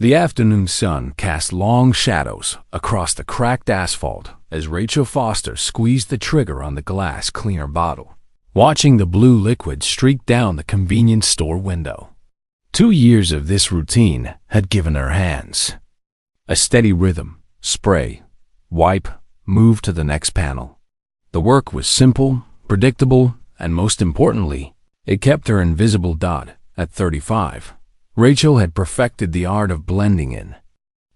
The afternoon sun cast long shadows across the cracked asphalt as Rachel Foster squeezed the trigger on the glass cleaner bottle, watching the blue liquid streak down the convenience store window. 2 years of this routine had given her hands a steady rhythm: spray, wipe, move to the next panel. The work was simple, predictable, and most importantly, it kept her invisible dot. At 35, Rachel had perfected the art of blending in.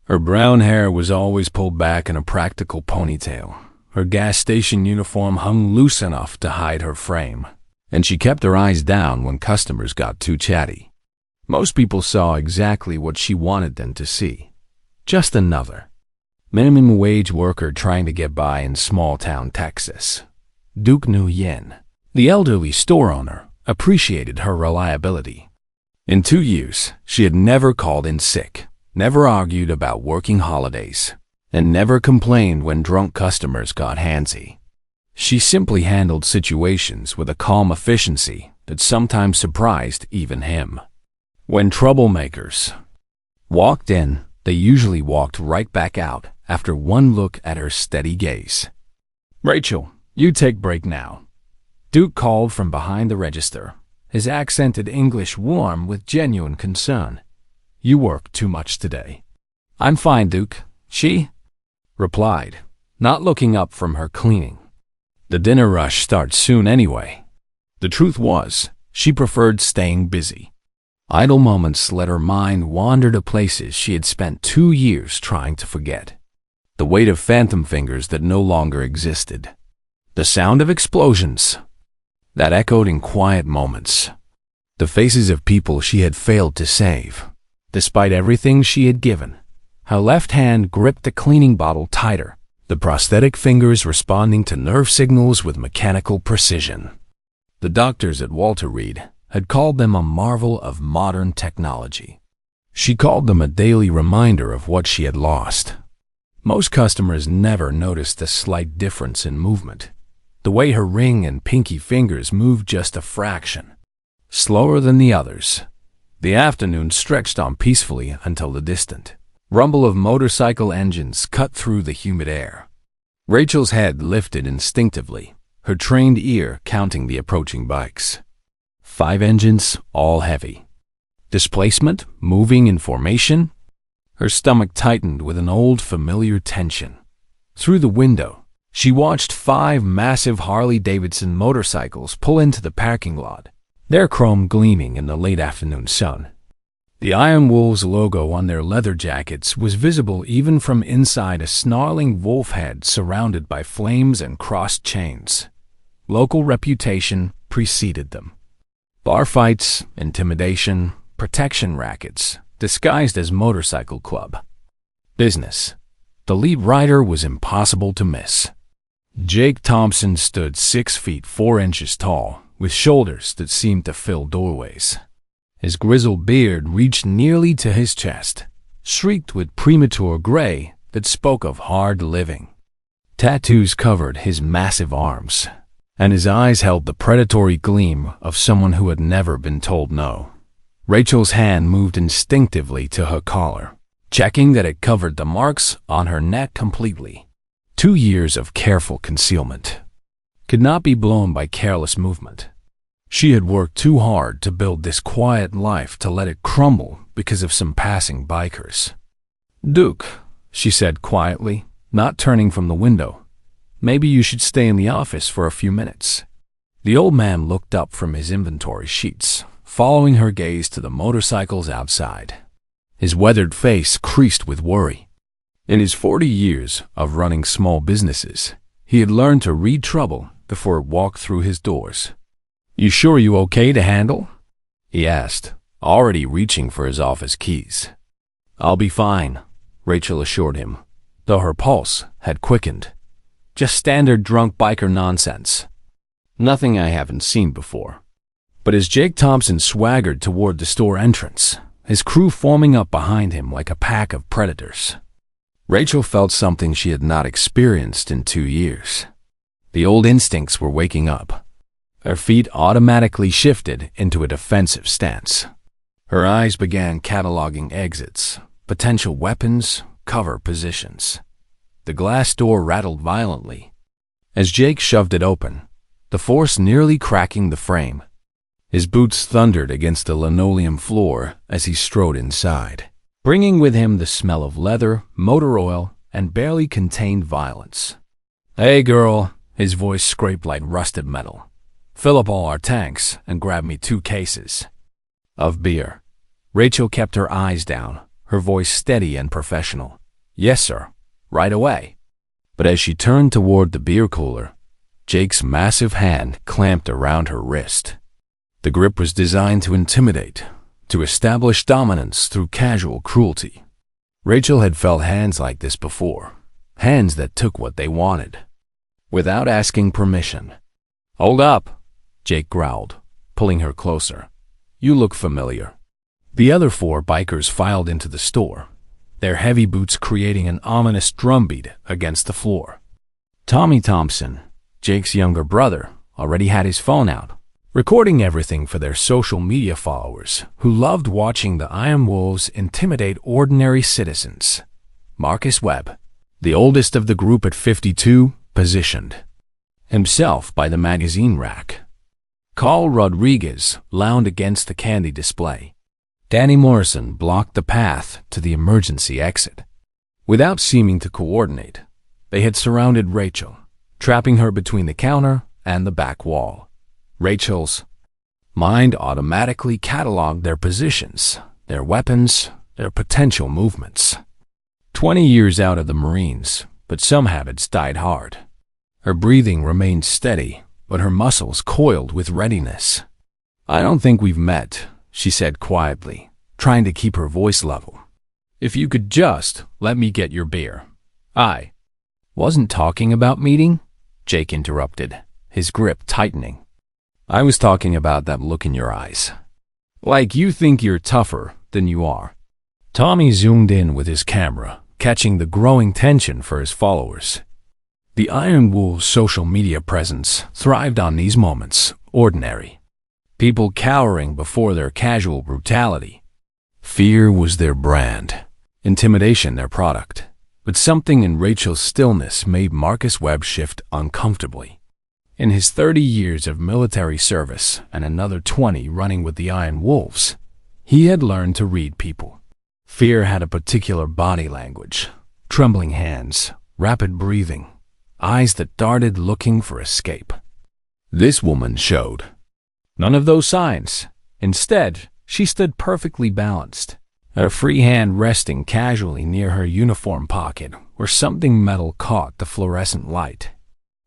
Her brown hair was always pulled back in a practical ponytail. Her gas station uniform hung loose enough to hide her frame, and she kept her eyes down when customers got too chatty. Most people saw exactly what she wanted them to see. Just another minimum wage worker trying to get by in small-town Texas. Duke Nguyen, the elderly store owner, appreciated her reliability. In 2 years, she had never called in sick, never argued about working holidays, and never complained when drunk customers got handsy. She simply handled situations with a calm efficiency that sometimes surprised even him. When troublemakers walked in, they usually walked right back out after one look at her steady gaze. "Rachel, you take break now," Duke called from behind the register, his accented English warm with genuine concern. "You work too much today." "I'm fine, Duke," she replied, not looking up from her cleaning. The dinner rush starts soon anyway. The truth was, she preferred staying busy. Idle moments let her mind wander to places she had spent 2 years trying to forget. The weight of phantom fingers that no longer existed. The sound of explosions that echoed in quiet moments. The faces of people she had failed to save, despite everything she had given. Her left hand gripped the cleaning bottle tighter, the prosthetic fingers responding to nerve signals with mechanical precision. The doctors at Walter Reed had called them a marvel of modern technology. She called them a daily reminder of what she had lost. Most customers never noticed the slight difference in movement. The way her ring and pinky fingers moved just a fraction slower than the others. The afternoon stretched on peacefully until the distant rumble of motorcycle engines cut through the humid air. Rachel's head lifted instinctively, her trained ear counting the approaching bikes. 5 engines, all heavy. Displacement, moving in formation. Her stomach tightened with an old familiar tension. Through the window, she watched 5 massive Harley-Davidson motorcycles pull into the parking lot, their chrome gleaming in the late afternoon sun. The Iron Wolves logo on their leather jackets was visible even from inside a snarling wolf head surrounded by flames and crossed chains. Local reputation preceded them. Bar fights, intimidation, protection rackets, disguised as motorcycle club. Business. The lead rider was impossible to miss. Jake Thompson stood 6 feet 4 inches tall, with shoulders that seemed to fill doorways. His grizzled beard reached nearly to his chest, streaked with premature gray that spoke of hard living. Tattoos covered his massive arms, and his eyes held the predatory gleam of someone who had never been told no. Rachel's hand moved instinctively to her collar, checking that it covered the marks on her neck completely. 2 years of careful concealment could not be blown by careless movement. She had worked too hard to build this quiet life to let it crumble because of some passing bikers. "Duke," she said quietly, not turning from the window, "maybe you should stay in the office for a few minutes." The old man looked up from his inventory sheets, following her gaze to the motorcycles outside. His weathered face creased with worry. In his 40 years of running small businesses, he had learned to read trouble before it walked through his doors. "You sure you okay to handle?" he asked, already reaching for his office keys. "I'll be fine," Rachel assured him, though her pulse had quickened. "Just standard drunk biker nonsense. Nothing I haven't seen before." But as Jake Thompson swaggered toward the store entrance, his crew forming up behind him like a pack of predators, Rachel felt something she had not experienced in 2 years. The old instincts were waking up. Her feet automatically shifted into a defensive stance. Her eyes began cataloging exits, potential weapons, cover positions. The glass door rattled violently. As Jake shoved it open, the force nearly cracking the frame. His boots thundered against the linoleum floor as he strode inside, bringing with him the smell of leather, motor oil, and barely contained violence. "Hey, girl," his voice scraped like rusted metal. "Fill up all our tanks and grab me 2 cases of beer." Rachel kept her eyes down, her voice steady and professional. "Yes, sir. Right away." But as she turned toward the beer cooler, Jake's massive hand clamped around her wrist. The grip was designed to intimidate, to establish dominance through casual cruelty. Rachel had felt hands like this before, hands that took what they wanted, without asking permission. "Hold up," Jake growled, pulling her closer. "You look familiar." The other 4 bikers filed into the store, their heavy boots creating an ominous drumbeat against the floor. Tommy Thompson, Jake's younger brother, already had his phone out, recording everything for their social media followers who loved watching the Iron Wolves intimidate ordinary citizens. Marcus Webb, the oldest of the group at 52, positioned himself by the magazine rack. Carl Rodriguez lounged against the candy display. Danny Morrison blocked the path to the emergency exit. Without seeming to coordinate, they had surrounded Rachel, trapping her between the counter and the back wall. Rachel's mind automatically cataloged their positions, their weapons, their potential movements. 20 years out of the Marines, but some habits died hard. Her breathing remained steady, but her muscles coiled with readiness. "I don't think we've met," she said quietly, trying to keep her voice level. "If you could just let me get your beer." "I wasn't talking about meeting," Jake interrupted, his grip tightening. "I was talking about that look in your eyes. Like you think you're tougher than you are." Tommy zoomed in with his camera, catching the growing tension for his followers. The Iron Wolves' social media presence thrived on these moments, ordinary. People cowering before their casual brutality. Fear was their brand, intimidation their product. But something in Rachel's stillness made Marcus Webb shift uncomfortably. In his 30 years of military service and another 20 running with the Iron Wolves, he had learned to read people. Fear had a particular body language, trembling hands, rapid breathing, eyes that darted looking for escape. This woman showed none of those signs. Instead, she stood perfectly balanced, her free hand resting casually near her uniform pocket where something metal caught the fluorescent light.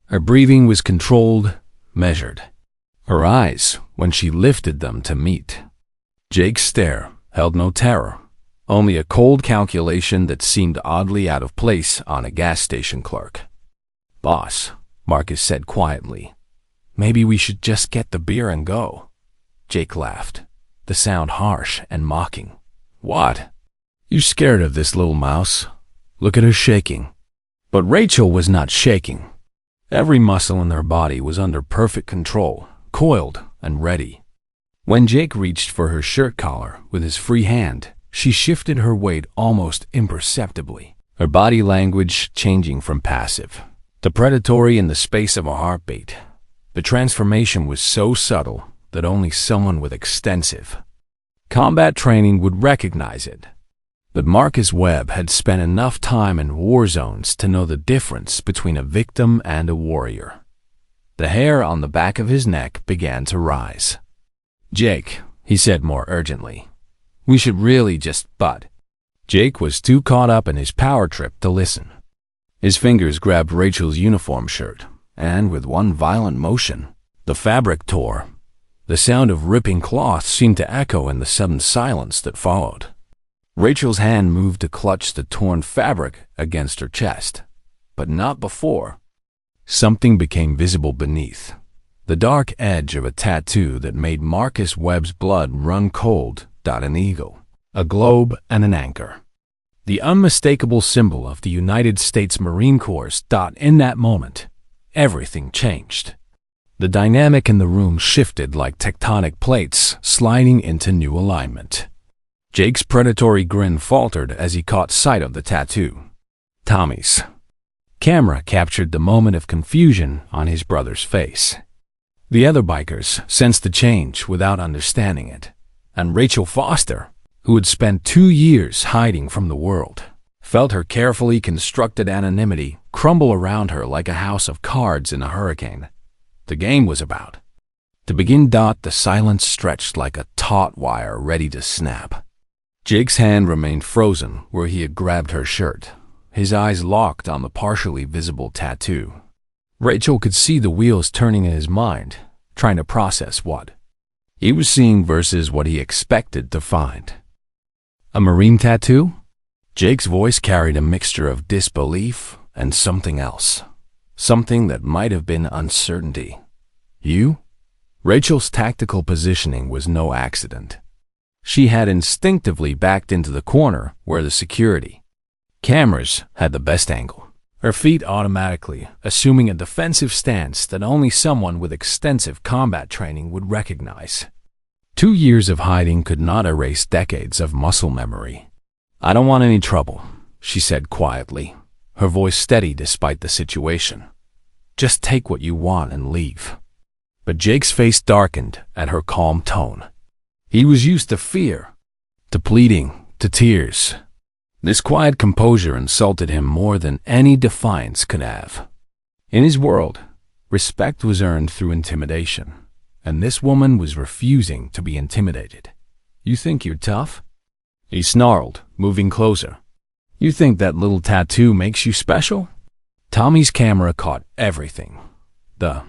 Her breathing was controlled, measured. Her eyes, when she lifted them to meet Jake's stare, held no terror, only a cold calculation that seemed oddly out of place on a gas station clerk. "Boss," Marcus said quietly, "maybe we should just get the beer and go." Jake laughed, the sound harsh and mocking. "What? You scared of this little mouse? Look at her shaking." But Rachel was not shaking. Every muscle in her body was under perfect control, coiled and ready. When Jake reached for her shirt collar with his free hand, she shifted her weight almost imperceptibly, her body language changing from passive to predatory in the space of a heartbeat. The transformation was so subtle that only someone with extensive combat training would recognize it. But Marcus Webb had spent enough time in war zones to know the difference between a victim and a warrior. The hair on the back of his neck began to rise. "Jake," he said more urgently, "we should really just butt." Jake was too caught up in his power trip to listen. His fingers grabbed Rachel's uniform shirt, and with one violent motion, the fabric tore. The sound of ripping cloth seemed to echo in the sudden silence that followed. Rachel's hand moved to clutch the torn fabric against her chest, but not before. Something became visible beneath, the dark edge of a tattoo that made Marcus Webb's blood run cold. An eagle, a globe, and an anchor. The unmistakable symbol of the United States Marine Corps. In that moment, everything changed. The dynamic in the room shifted like tectonic plates sliding into new alignment. Jake's predatory grin faltered as he caught sight of the tattoo. Tommy's camera captured the moment of confusion on his brother's face. The other bikers sensed the change without understanding it, and Rachel Foster, who had spent 2 years hiding from the world, felt her carefully constructed anonymity crumble around her like a house of cards in a hurricane. The game was about to begin. The silence stretched like a taut wire ready to snap. Jake's hand remained frozen where he had grabbed her shirt, his eyes locked on the partially visible tattoo. Rachel could see the wheels turning in his mind, trying to process what he was seeing versus what he expected to find. A Marine tattoo? Jake's voice carried a mixture of disbelief and something else. Something that might have been uncertainty. You? Rachel's tactical positioning was no accident. She had instinctively backed into the corner where the security cameras had the best angle, her feet automatically assuming a defensive stance that only someone with extensive combat training would recognize. 2 years of hiding could not erase decades of muscle memory. "I don't want any trouble," she said quietly, her voice steady despite the situation. "Just take what you want and leave." But Jake's face darkened at her calm tone. He was used to fear, to pleading, to tears. This quiet composure insulted him more than any defiance could have. In his world, respect was earned through intimidation, and this woman was refusing to be intimidated. "You think you're tough?" he snarled, moving closer. "You think that little tattoo makes you special?" Tommy's camera caught everything. The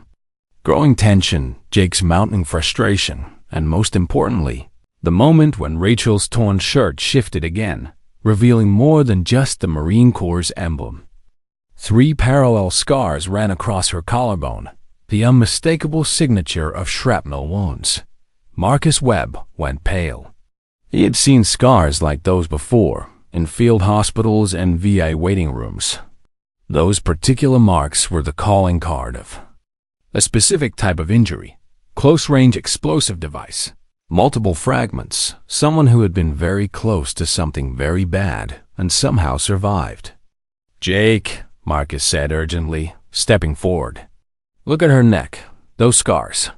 growing tension, Jake's mounting frustration, and most importantly, the moment when Rachel's torn shirt shifted again, revealing more than just the Marine Corps' emblem. 3 parallel scars ran across her collarbone, the unmistakable signature of shrapnel wounds. Marcus Webb went pale. He had seen scars like those before, in field hospitals and VA waiting rooms. Those particular marks were the calling card of a specific type of injury, close-range explosive device, multiple fragments, someone who had been very close to something very bad and somehow survived. "Jake," Marcus said urgently, stepping forward. "Look at her neck, those scars."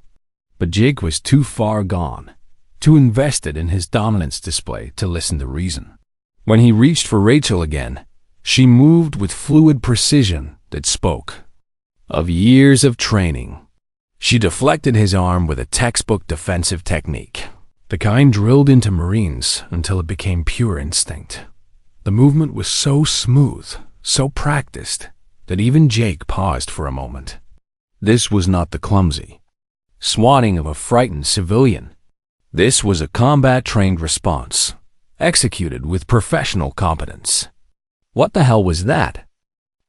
But Jake was too far gone, too invested in his dominance display to listen to reason. When he reached for Rachel again, she moved with fluid precision that spoke of years of training. She deflected his arm with a textbook defensive technique, the kind drilled into Marines until it became pure instinct. The movement was so smooth, so practiced, that even Jake paused for a moment. This was not the clumsy swatting of a frightened civilian. This was a combat-trained response, executed with professional competence. "What the hell was that?"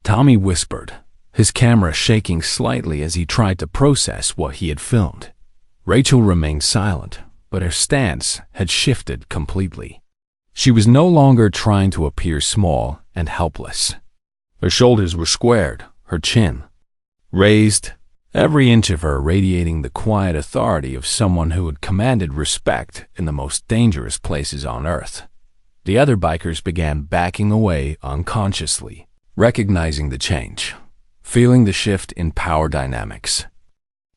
Tommy whispered, his camera shaking slightly as he tried to process what he had filmed. Rachel remained silent, but her stance had shifted completely. She was no longer trying to appear small and helpless. Her shoulders were squared, her chin raised, every inch of her radiating the quiet authority of someone who had commanded respect in the most dangerous places on Earth. The other bikers began backing away unconsciously, recognizing the change, feeling the shift in power dynamics,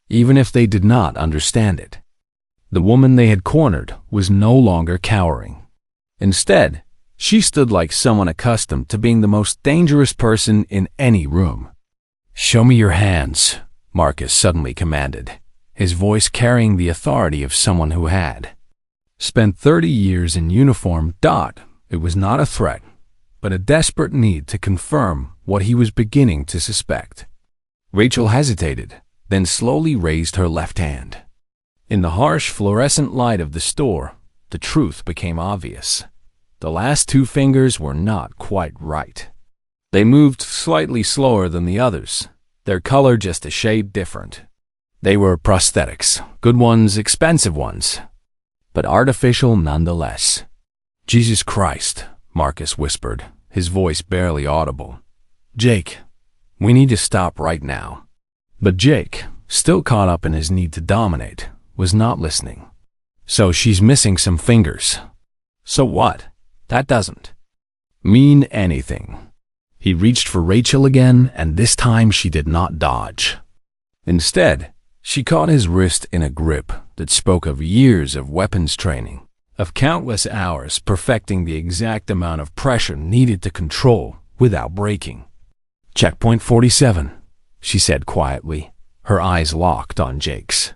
even if they did not understand it. The woman they had cornered was no longer cowering. Instead, she stood like someone accustomed to being the most dangerous person in any room. "Show me your hands," Marcus suddenly commanded, his voice carrying the authority of someone who had spent 30 years in uniform. It was not a threat, but a desperate need to confirm what he was beginning to suspect. Rachel hesitated, then slowly raised her left hand. In the harsh fluorescent light of the store, the truth became obvious. The last 2 fingers were not quite right. They moved slightly slower than the others, their color just a shade different. They were prosthetics, good ones, expensive ones, but artificial nonetheless. "Jesus Christ," Marcus whispered, his voice barely audible. "Jake, we need to stop right now." But Jake, still caught up in his need to dominate, was not listening. "So she's missing some fingers," So what? That doesn't mean anything. He reached for Rachel again, and this time she did not dodge. Instead, she caught his wrist in a grip that spoke of years of weapons training, of countless hours perfecting the exact amount of pressure needed to control without breaking. "Checkpoint 47, she said quietly, her eyes locked on Jake's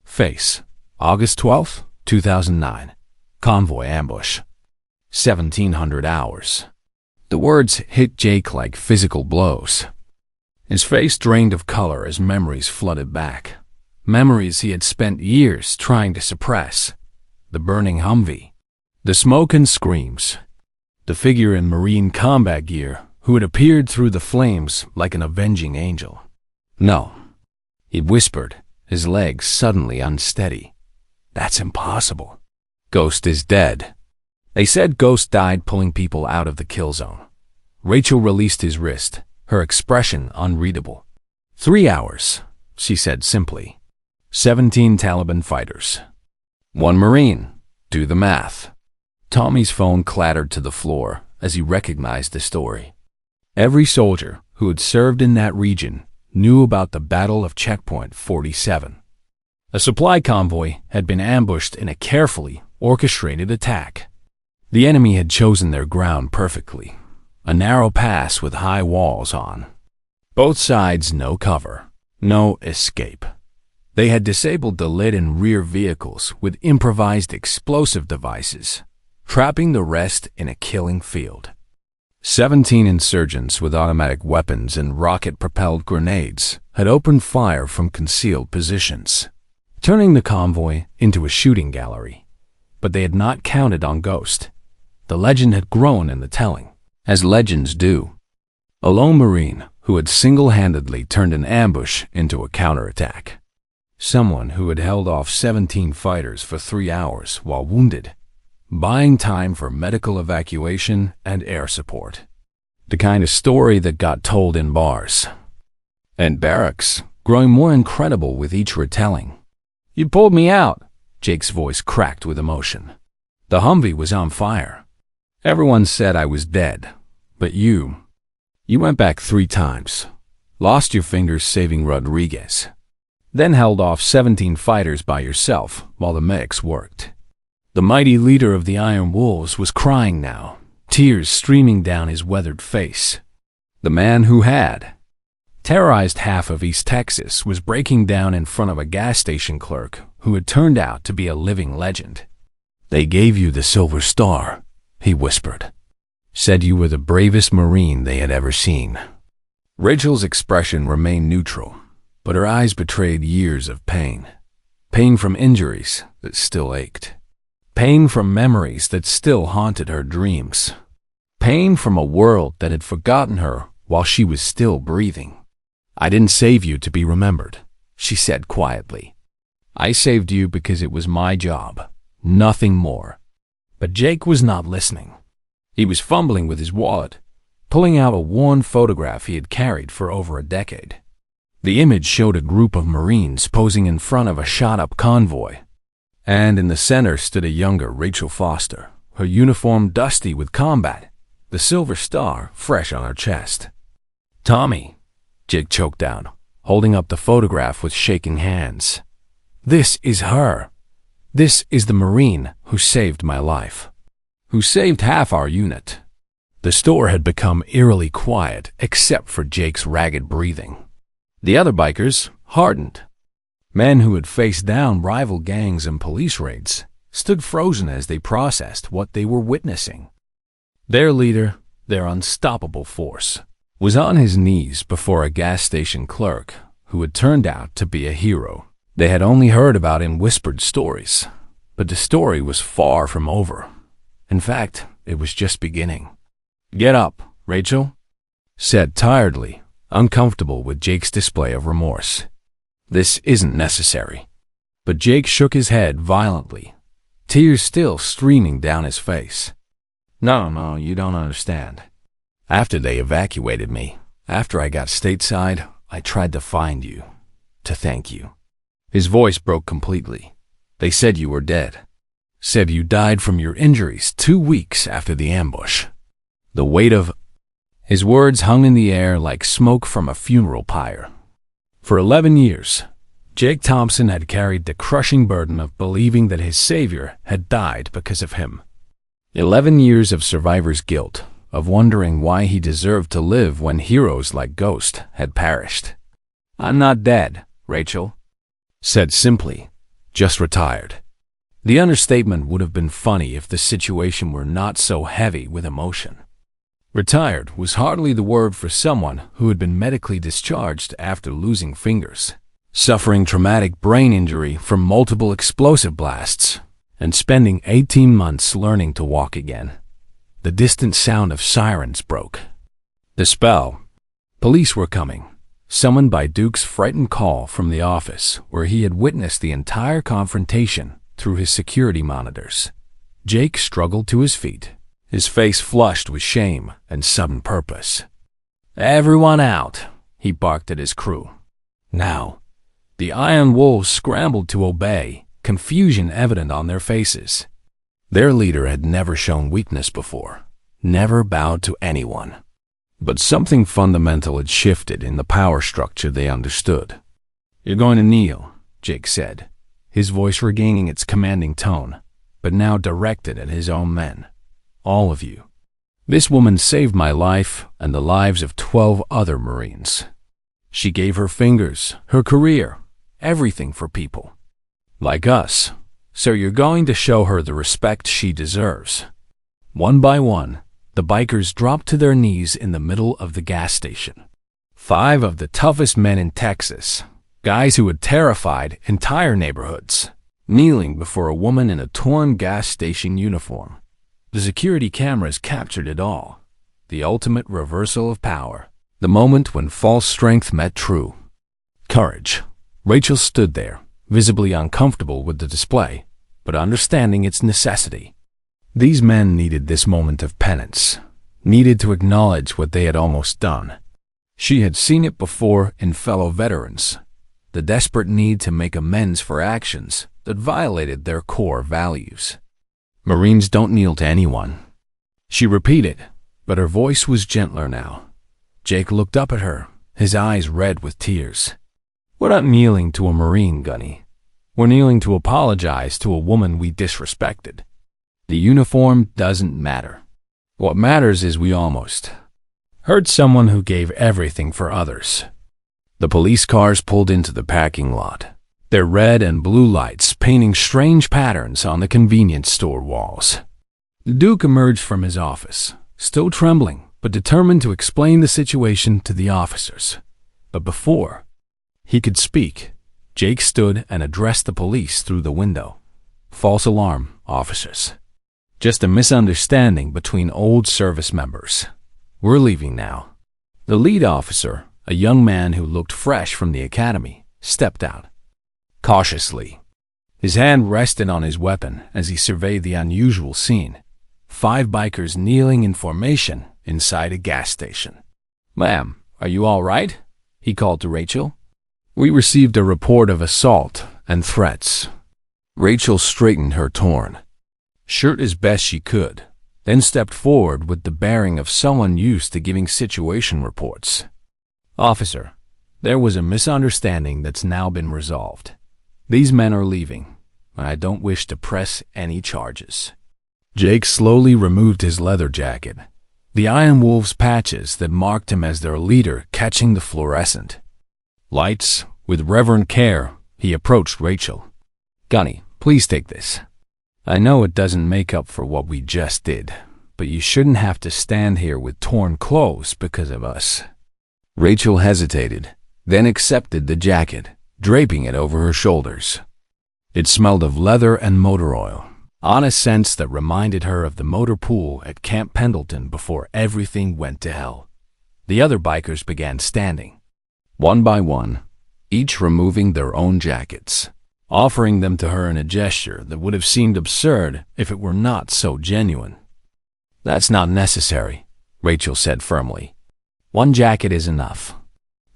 face. "August 12th, 2009. Convoy ambush. 1700 hours. The words hit Jake like physical blows. His face drained of color as memories flooded back. Memories he had spent years trying to suppress. The burning Humvee. The smoke and screams. The figure in Marine combat gear who had appeared through the flames like an avenging angel. "No," he whispered, his legs suddenly unsteady. "That's impossible. Ghost is dead." They said Ghost died pulling people out of the kill zone. Rachel released his wrist, her expression unreadable. 3 hours, she said simply. 17 Taliban fighters. 1 Marine. Do the math. Tommy's phone clattered to the floor as he recognized the story. Every soldier who had served in that region knew about the Battle of Checkpoint 47. A supply convoy had been ambushed in a carefully orchestrated attack. The enemy had chosen their ground perfectly, a narrow pass with high walls on. Both sides no cover, no escape. They had disabled the lead and rear vehicles with improvised explosive devices, trapping the rest in a killing field. 17 insurgents with automatic weapons and rocket-propelled grenades had opened fire from concealed positions, turning the convoy into a shooting gallery. But they had not counted on Ghost. The legend had grown in the telling, as legends do. A lone Marine who had single-handedly turned an ambush into a counterattack. Someone who had held off 17 fighters for 3 hours while wounded, buying time for medical evacuation and air support. The kind of story that got told in bars and barracks, growing more incredible with each retelling. "You pulled me out," Jake's voice cracked with emotion. "The Humvee was on fire. Everyone said I was dead, but you went back 3 times, lost your fingers saving Rodriguez, then held off 17 fighters by yourself while the medics worked." The mighty leader of the Iron Wolves was crying now, tears streaming down his weathered face. The man who had terrorized half of East Texas was breaking down in front of a gas station clerk who had turned out to be a living legend. "They gave you the Silver Star," he whispered. "Said you were the bravest Marine they had ever seen." Rachel's expression remained neutral, but her eyes betrayed years of pain. Pain from injuries that still ached. Pain from memories that still haunted her dreams. Pain from a world that had forgotten her while she was still breathing. "I didn't save you to be remembered," she said quietly. "I saved you because it was my job, nothing more." But Jake was not listening. He was fumbling with his wallet, pulling out a worn photograph he had carried for over a decade. The image showed a group of Marines posing in front of a shot-up convoy, and in the center stood a younger Rachel Foster, her uniform dusty with combat, the Silver Star fresh on her chest. "Tommy," Jake choked out, holding up the photograph with shaking hands. "This is her. This is the Marine who saved my life, who saved half our unit." The store had become eerily quiet except for Jake's ragged breathing. The other bikers, hardened, men who had faced down rival gangs and police raids, stood frozen as they processed what they were witnessing. Their leader, their unstoppable force, was on his knees before a gas station clerk who had turned out to be a hero. They had only heard about in whispered stories, but the story was far from over. In fact, it was just beginning. "Get up, Rachel," said tiredly, uncomfortable with Jake's display of remorse. "This isn't necessary." But Jake shook his head violently, tears still streaming down his face. No, you don't understand. After they evacuated me, after I got stateside, I tried to find you, to thank you." His voice broke completely. "They said you were dead. said you died from your injuries 2 weeks after the ambush. The weight of his words hung in the air like smoke from a funeral pyre. For 11 years, Jake Thompson had carried the crushing burden of believing that his savior had died because of him. 11 years of survivor's guilt, of wondering why he deserved to live when heroes like Ghost had perished. "I'm not dead," Rachel said simply, "just retired." The understatement would have been funny if the situation were not so heavy with emotion. Retired was hardly the word for someone who had been medically discharged after losing fingers, suffering traumatic brain injury from multiple explosive blasts, and spending 18 months learning to walk again. The distant sound of sirens broke. The spell. Police were coming, summoned by Duke's frightened call from the office where he had witnessed the entire confrontation through his security monitors. Jake struggled to his feet, his face flushed with shame and sudden purpose. "Everyone out," he barked at his crew. Now, the Iron Wolves scrambled to obey, confusion evident on their faces. Their leader had never shown weakness before, never bowed to anyone. But something fundamental had shifted in the power structure they understood. "You're going to kneel," Jake said, his voice regaining its commanding tone, but now directed at his own men. "All of you. This woman saved my life and the lives of 12 other Marines. She gave her fingers, her career, everything for people like us. So you're going to show her the respect she deserves." One by one, the bikers dropped to their knees in the middle of the gas station. 5 of the toughest men in Texas, guys who had terrified entire neighborhoods, kneeling before a woman in a torn gas station uniform. The security cameras captured it all. The ultimate reversal of power. The moment when false strength met true courage. Rachel stood there, visibly uncomfortable with the display, but understanding its necessity. These men needed this moment of penance, needed to acknowledge what they had almost done. She had seen it before in fellow veterans, the desperate need to make amends for actions that violated their core values. "Marines don't kneel to anyone," she repeated, but her voice was gentler now. Jake looked up at her, his eyes red with tears. "We're not kneeling to a Marine, Gunny. We're kneeling to apologize to a woman we disrespected. The uniform doesn't matter. What matters is we almost hurt someone who gave everything for others." The police cars pulled into the parking lot, their red and blue lights painting strange patterns on the convenience store walls. The Duke emerged from his office, still trembling, but determined to explain the situation to the officers. But before he could speak, Jake stood and addressed the police through the window. "False alarm, officers. Just a misunderstanding between old service members. We're leaving now." The lead officer, a young man who looked fresh from the academy, stepped out. Cautiously, his hand rested on his weapon as he surveyed the unusual scene. 5 bikers kneeling in formation inside a gas station. "Ma'am, are you all right?" he called to Rachel. "We received a report of assault and threats." Rachel straightened her torn shirt as best she could, then stepped forward with the bearing of someone used to giving situation reports. "Officer, there was a misunderstanding that's now been resolved. These men are leaving, and I don't wish to press any charges." Jake slowly removed his leather jacket, the Iron Wolves patches that marked him as their leader catching the fluorescent lights. With reverent care, he approached Rachel. "Gunny, please take this. I know it doesn't make up for what we just did, but you shouldn't have to stand here with torn clothes because of us." Rachel hesitated, then accepted the jacket, draping it over her shoulders. It smelled of leather and motor oil, on a scent that reminded her of the motor pool at Camp Pendleton before everything went to hell. The other bikers began standing, one by one, each removing their own jackets, offering them to her in a gesture that would have seemed absurd if it were not so genuine. "That's not necessary," Rachel said firmly. "One jacket is enough."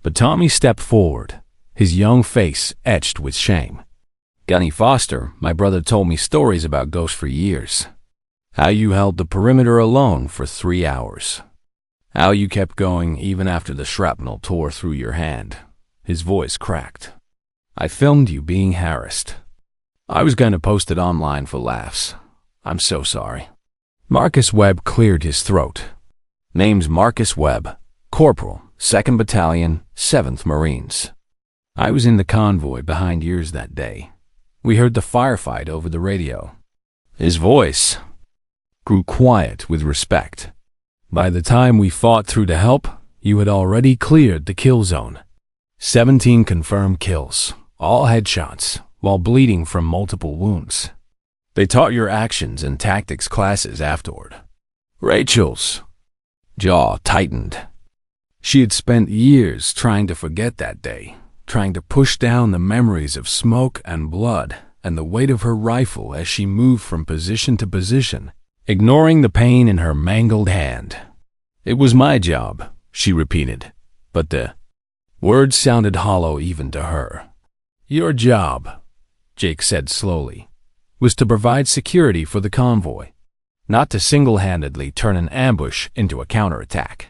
But Tommy stepped forward, his young face etched with shame. Gunny Foster, my brother told me stories about ghosts for years. How you held the perimeter alone for 3 hours. How you kept going even after the shrapnel tore through your hand. His voice cracked. I filmed you being harassed. I was going to post it online for laughs. I'm so sorry. Marcus Webb cleared his throat. Name's Marcus Webb, Corporal, 2nd Battalion, 7th Marines. I was in the convoy behind yours that day. We heard the firefight over the radio. His voice grew quiet with respect. By the time we fought through to help, you had already cleared the kill zone. 17 confirmed kills, all headshots, while bleeding from multiple wounds. They taught your actions and tactics classes afterward. Rachel's jaw tightened. She had spent years trying to forget that day, trying to push down the memories of smoke and blood and the weight of her rifle as she moved from position to position, ignoring the pain in her mangled hand. It was my job, she repeated, but the words sounded hollow even to her. Your job, Jake said slowly, was to provide security for the convoy, not to single-handedly turn an ambush into a counterattack.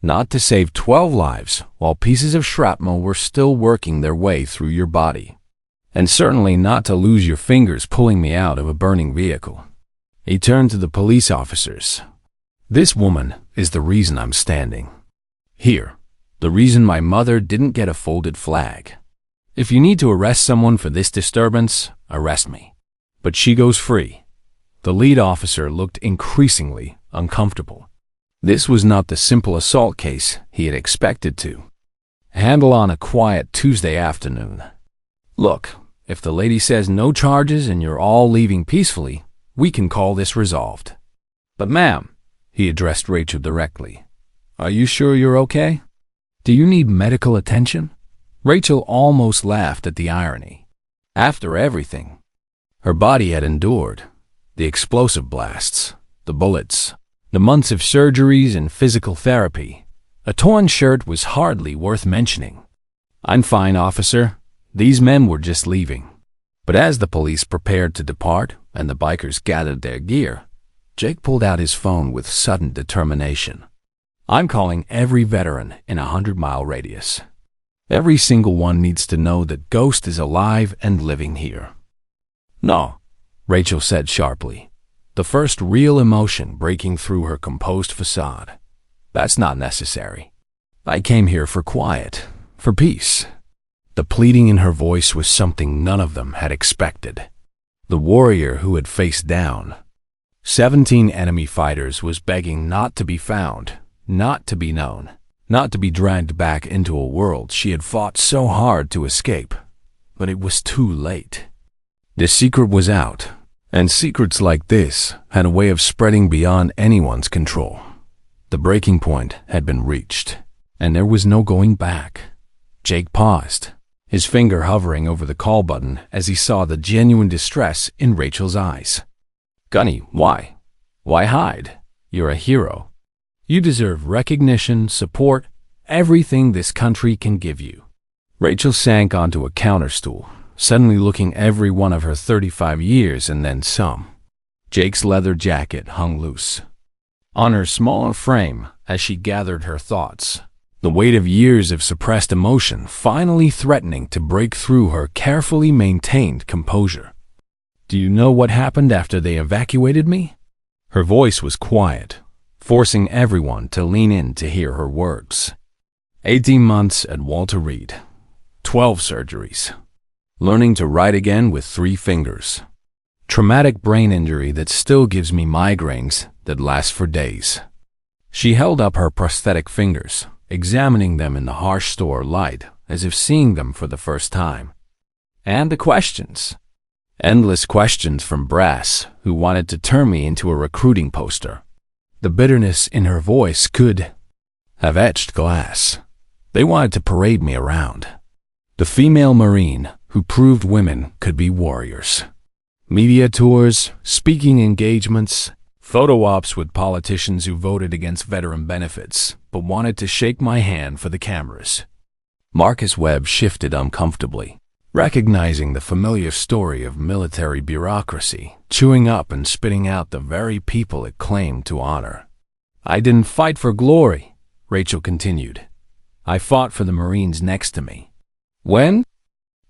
Not to save 12 lives while pieces of shrapnel were still working their way through your body. And certainly not to lose your fingers pulling me out of a burning vehicle. He turned to the police officers. This woman is the reason I'm standing here. The reason my mother didn't get a folded flag. If you need to arrest someone for this disturbance, arrest me. But she goes free. The lead officer looked increasingly uncomfortable. This was not the simple assault case he had expected to handle on a quiet Tuesday afternoon. Look, if the lady says no charges and you're all leaving peacefully, we can call this resolved. But ma'am, he addressed Rachel directly, are you sure you're okay? Do you need medical attention? Rachel almost laughed at the irony. After everything her body had endured, the explosive blasts, the bullets, the months of surgeries and physical therapy, a torn shirt was hardly worth mentioning. I'm fine, officer. These men were just leaving. But as the police prepared to depart and the bikers gathered their gear, Jake pulled out his phone with sudden determination. I'm calling every veteran in a 100-mile radius. Every single one needs to know that Ghost is alive and living here. No, Rachel said sharply, the first real emotion breaking through her composed facade. That's not necessary. I came here for quiet, for peace. The pleading in her voice was something none of them had expected. The warrior who had faced down 17 enemy fighters was begging not to be found, not to be known, not to be dragged back into a world she had fought so hard to escape. But it was too late. The secret was out, and secrets like this had a way of spreading beyond anyone's control. The breaking point had been reached, and there was no going back. Jake paused, his finger hovering over the call button as he saw the genuine distress in Rachel's eyes. Gunny, why? Why hide? You're a hero. You deserve recognition, support, everything this country can give you. Rachel sank onto a counter stool, suddenly looking every one of her 35 years and then some. Jake's leather jacket hung loose on her smaller frame as she gathered her thoughts, the weight of years of suppressed emotion finally threatening to break through her carefully maintained composure. Do you know what happened after they evacuated me? Her voice was quiet, forcing everyone to lean in to hear her words. 18 months at Walter Reed, 12 surgeries, learning to write again with 3 fingers, traumatic brain injury that still gives me migraines that last for days. She held up her prosthetic fingers, examining them in the harsh store light as if seeing them for the first time. And the questions. Endless questions from brass who wanted to turn me into a recruiting poster. The bitterness in her voice could have etched glass. They wanted to parade me around. The female Marine who proved women could be warriors. Media tours, speaking engagements, photo ops with politicians who voted against veteran benefits but wanted to shake my hand for the cameras. Marcus Webb shifted uncomfortably, recognizing the familiar story of military bureaucracy, chewing up and spitting out the very people it claimed to honor. "I didn't fight for glory," Rachel continued. "I fought for the Marines next to me. When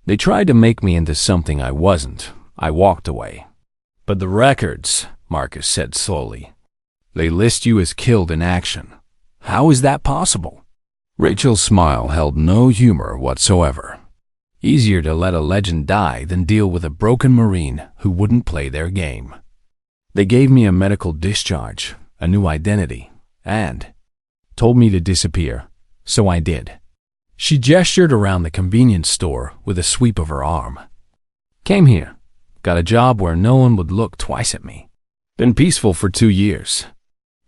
they tried to make me into something I wasn't, I walked away." "But the records," Marcus said slowly. "They list you as killed in action. How is that possible?" Rachel's smile held no humor whatsoever. Easier to let a legend die than deal with a broken Marine who wouldn't play their game. "They gave me a medical discharge, a new identity, and told me to disappear, so I did." She gestured around the convenience store with a sweep of her arm. "Came here, got a job where no one would look twice at me. Been peaceful for 2 years.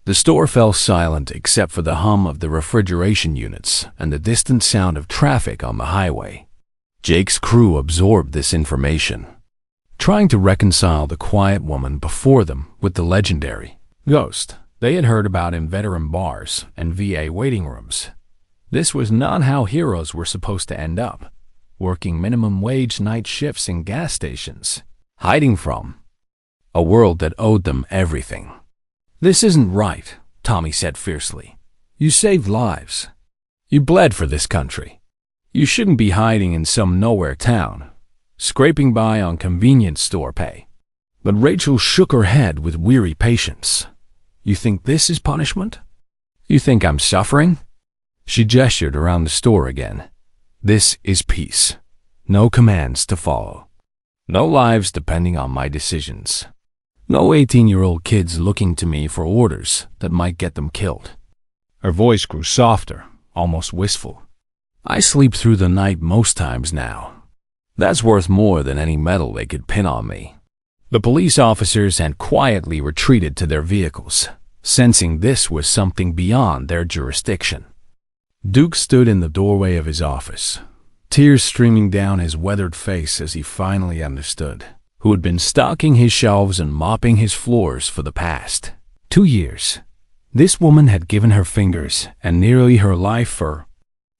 The store fell silent except for the hum of the refrigeration units and the distant sound of traffic on the highway. Jake's crew absorbed this information, trying to reconcile the quiet woman before them with the legendary ghost they had heard about in veteran bars and VA waiting rooms. This was not how heroes were supposed to end up, working minimum wage night shifts in gas stations, hiding from a world that owed them everything. "This isn't right," Tommy said fiercely. "You saved lives. You bled for this country. You shouldn't be hiding in some nowhere town, scraping by on convenience store pay." But Rachel shook her head with weary patience. "You think this is punishment? You think I'm suffering?" She gestured around the store again. "This is peace. No commands to follow. No lives depending on my decisions. No 18-year-old kids looking to me for orders that might get them killed." Her voice grew softer, almost wistful. "I sleep through the night most times now. That's worth more than any medal they could pin on me." The police officers had quietly retreated to their vehicles, sensing this was something beyond their jurisdiction. Duke stood in the doorway of his office, tears streaming down his weathered face as he finally understood who had been stocking his shelves and mopping his floors for the past 2 years. This woman had given her fingers and nearly her life for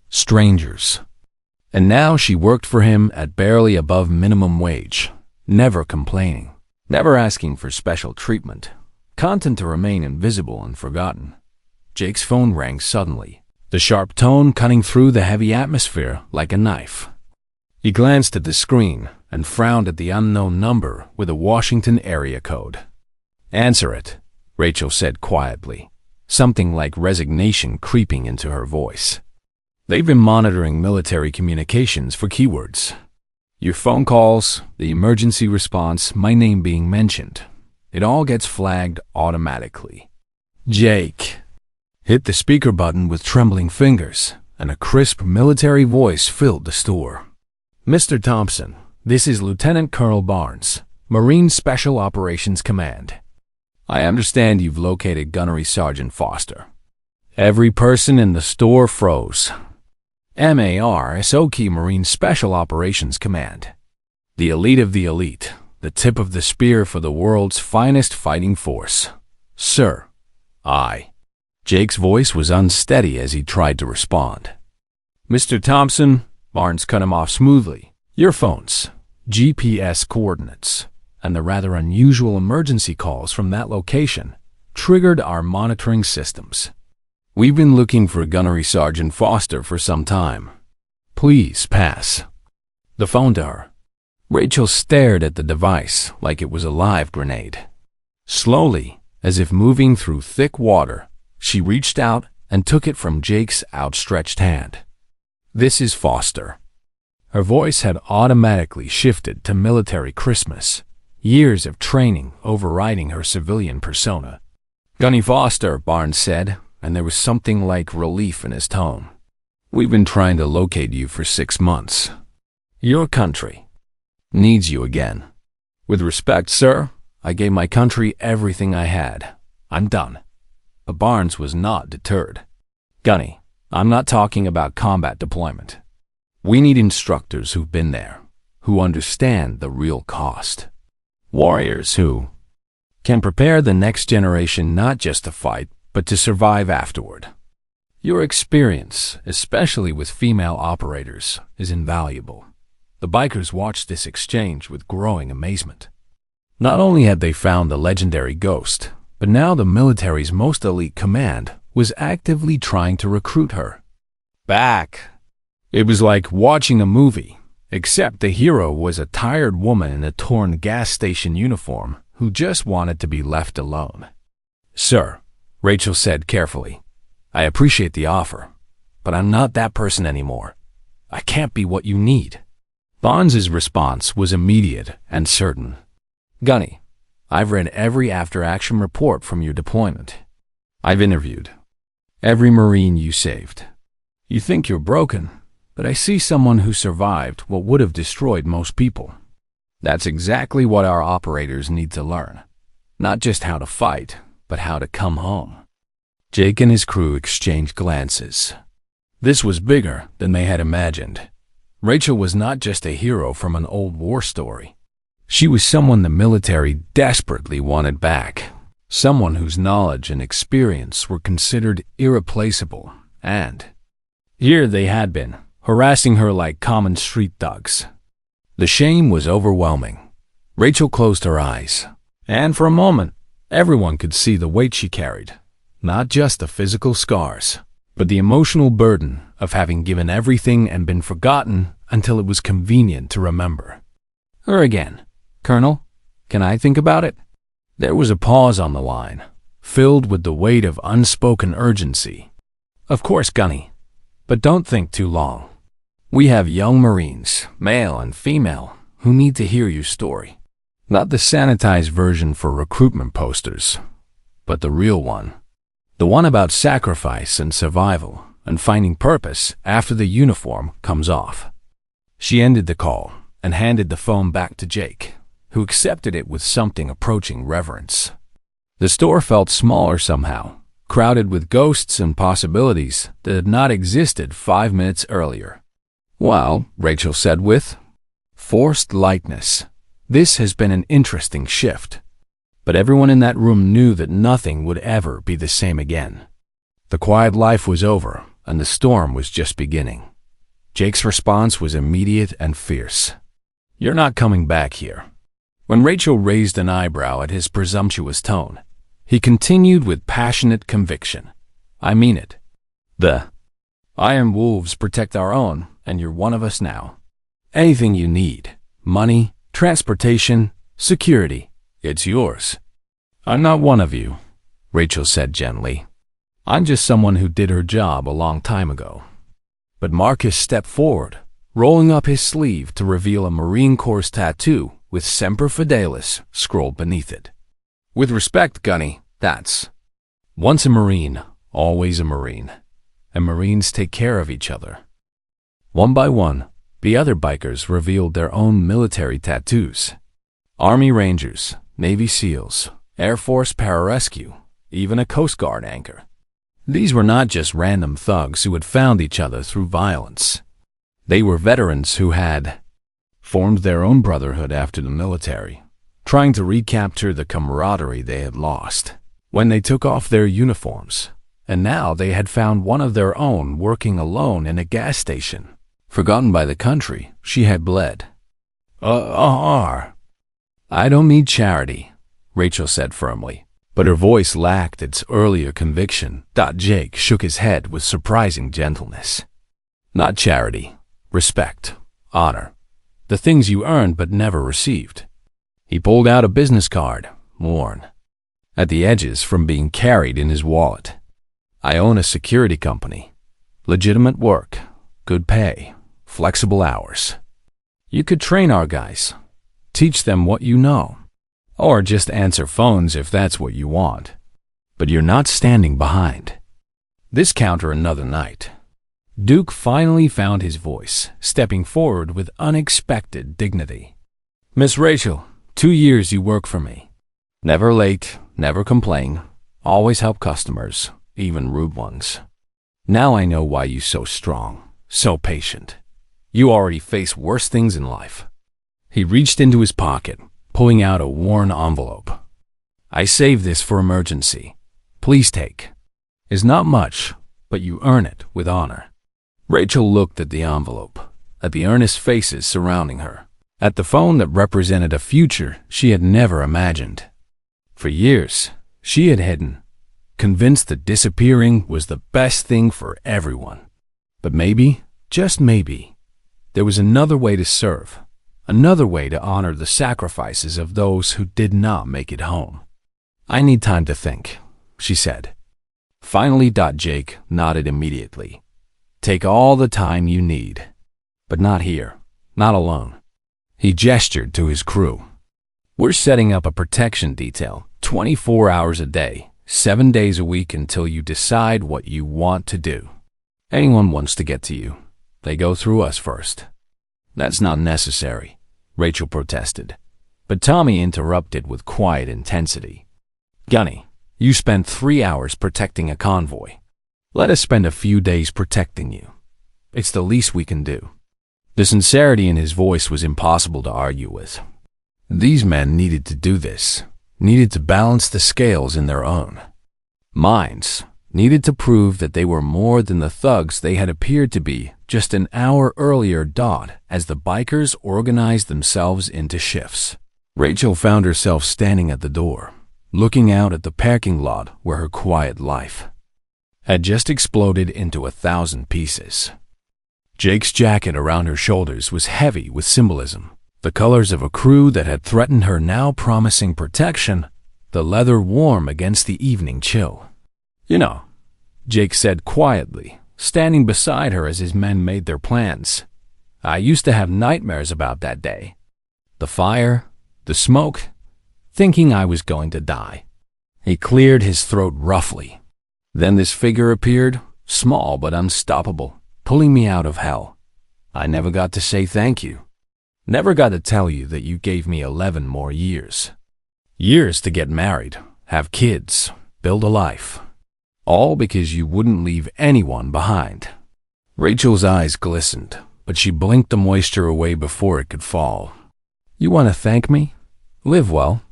strangers. And now she worked for him at barely above minimum wage, never complaining, never asking for special treatment, content to remain invisible and forgotten. Jake's phone rang suddenly, the sharp tone cutting through the heavy atmosphere like a knife. He glanced at the screen and frowned at the unknown number with a Washington area code. "Answer it," Rachel said quietly, something like resignation creeping into her voice. "They've been monitoring military communications for keywords. Your phone calls, the emergency response, my name being mentioned. It all gets flagged automatically." Jake hit the speaker button with trembling fingers, and a crisp military voice filled the store. "Mr. Thompson, this is Lieutenant Colonel Barnes, Marine Special Operations Command. I understand you've located Gunnery Sergeant Foster." Every person in the store froze. MARSOK Marine Special Operations Command. The elite of the elite, the tip of the spear for the world's finest fighting force. "Sir, I." Jake's voice was unsteady as he tried to respond. "Mr. Thompson," Barnes cut him off smoothly. "Your phones, GPS coordinates, and the rather unusual emergency calls from that location triggered our monitoring systems. We've been looking for Gunnery Sergeant Foster for some time. Please pass the phone to her." Rachel stared at the device like it was a live grenade. Slowly, as if moving through thick water, she reached out and took it from Jake's outstretched hand. "This is Foster." Her voice had automatically shifted to military Christmas, years of training overriding her civilian persona. "Gunny Foster," Barnes said, and there was something like relief in his tone. "We've been trying to locate you for 6 months. Your country needs you again. With respect, sir, I gave my country everything I had. I'm done." But Barnes was not deterred. "Gunny, I'm not talking about combat deployment. We need instructors who've been there, who understand the real cost. Warriors who can prepare the next generation not just to fight, but to survive afterward. Your experience, especially with female operators, is invaluable. The bikers watched this exchange with growing amazement. Not only had they found the legendary ghost, but now the military's most elite command was actively trying to recruit her back. It was like watching a movie, except the hero was a tired woman in a torn gas station uniform who just wanted to be left alone. "Sir," Rachel said carefully, "I appreciate the offer, but I'm not that person anymore. I can't be what you need." Bonds' response was immediate and certain. "Gunny, I've read every after-action report from your deployment. I've interviewed every Marine you saved. You think you're broken, but I see someone who survived what would have destroyed most people. That's exactly what our operators need to learn. Not just how to fight, but how to come home." Jake and his crew exchanged glances. This was bigger than they had imagined. Rachel was not just a hero from an old war story. She was someone the military desperately wanted back, someone whose knowledge and experience were considered irreplaceable, and here they had been, harassing her like common street thugs. The shame was overwhelming. Rachel closed her eyes, and for a moment, everyone could see the weight she carried, not just the physical scars, but the emotional burden of having given everything and been forgotten until it was convenient to remember. "Her again. Colonel, can I think about it?" There was a pause on the line, filled with the weight of unspoken urgency. "Of course, Gunny, but don't think too long. We have young Marines, male and female, who need to hear your story. Not the sanitized version for recruitment posters, but the real one. The one about sacrifice and survival and finding purpose after the uniform comes off." She ended the call and handed the phone back to Jake, who accepted it with something approaching reverence. The store felt smaller somehow, crowded with ghosts and possibilities that had not existed 5 minutes earlier. "Well," Rachel said with forced lightness, "this has been an interesting shift." But everyone in that room knew that nothing would ever be the same again. The quiet life was over, and the storm was just beginning. Jake's response was immediate and fierce. "You're not coming back here." When Rachel raised an eyebrow at his presumptuous tone, he continued with passionate conviction. "I mean it. The Iron Wolves protect our own, and you're one of us now. Anything you need, money, transportation, security, it's yours." "I'm not one of you," Rachel said gently. "I'm just someone who did her job a long time ago." But Marcus stepped forward, rolling up his sleeve to reveal a Marine Corps tattoo with Semper Fidelis scrolled beneath it. "With respect, Gunny, that's once a Marine, always a Marine. And Marines take care of each other." One by one, the other bikers revealed their own military tattoos. Army Rangers, Navy SEALs, Air Force Pararescue, even a Coast Guard anchor. These were not just random thugs who had found each other through violence. They were veterans who had formed their own brotherhood after the military, trying to recapture the camaraderie they had lost when they took off their uniforms. And now they had found one of their own working alone in a gas station, forgotten by the country she had bled. I don't need charity," Rachel said firmly, but her voice lacked its earlier conviction. Jake shook his head with surprising gentleness. "Not charity. Respect. Honor. The things you earned but never received." He pulled out a business card, worn at the edges from being carried in his wallet. "I own a security company. Legitimate work, good pay, flexible hours. You could train our guys, teach them what you know, or just answer phones if that's what you want. But you're not standing behind." This counter another night. Duke finally found his voice, stepping forward with unexpected dignity. "Miss Rachel, 2 years you work for me. Never late, never complain, always help customers, even rude ones. Now I know why you're so strong, so patient. You already face worse things in life." He reached into his pocket, pulling out a worn envelope. "I saved this for emergency. Please take. It's not much, but you earn it with honor." Rachel looked at the envelope, at the earnest faces surrounding her, at the phone that represented a future she had never imagined. For years, she had hidden, convinced that disappearing was the best thing for everyone. But maybe, just maybe, there was another way to serve, another way to honor the sacrifices of those who did not make it home. "I need time to think," she said. Finally, Jake nodded immediately. "Take all the time you need. But not here, not alone." He gestured to his crew. "We're setting up a protection detail, 24 hours a day, 7 days a week until you decide what you want to do. Anyone wants to get to you, they go through us first." "That's not necessary," Rachel protested. But Tommy interrupted with quiet intensity. "Gunny, you spent 3 hours protecting a convoy. Let us spend a few days protecting you. It's the least we can do." The sincerity in his voice was impossible to argue with. These men needed to do this, needed to balance the scales in their own minds, needed to prove that they were more than the thugs they had appeared to be just an hour earlier. As the bikers organized themselves into shifts, Rachel found herself standing at the door, looking out at the parking lot where her quiet life had just exploded into 1,000 pieces. Jake's jacket around her shoulders was heavy with symbolism, the colors of a crew that had threatened her now promising protection, the leather warm against the evening chill. "You know," Jake said quietly, standing beside her as his men made their plans, "I used to have nightmares about that day. The fire, the smoke, thinking I was going to die." He cleared his throat roughly. "Then this figure appeared, small but unstoppable, pulling me out of hell. I never got to say thank you. Never got to tell you that you gave me 11 more years. Years to get married, have kids, build a life. All because you wouldn't leave anyone behind." Rachel's eyes glistened, but she blinked the moisture away before it could fall. "You want to thank me? Live well.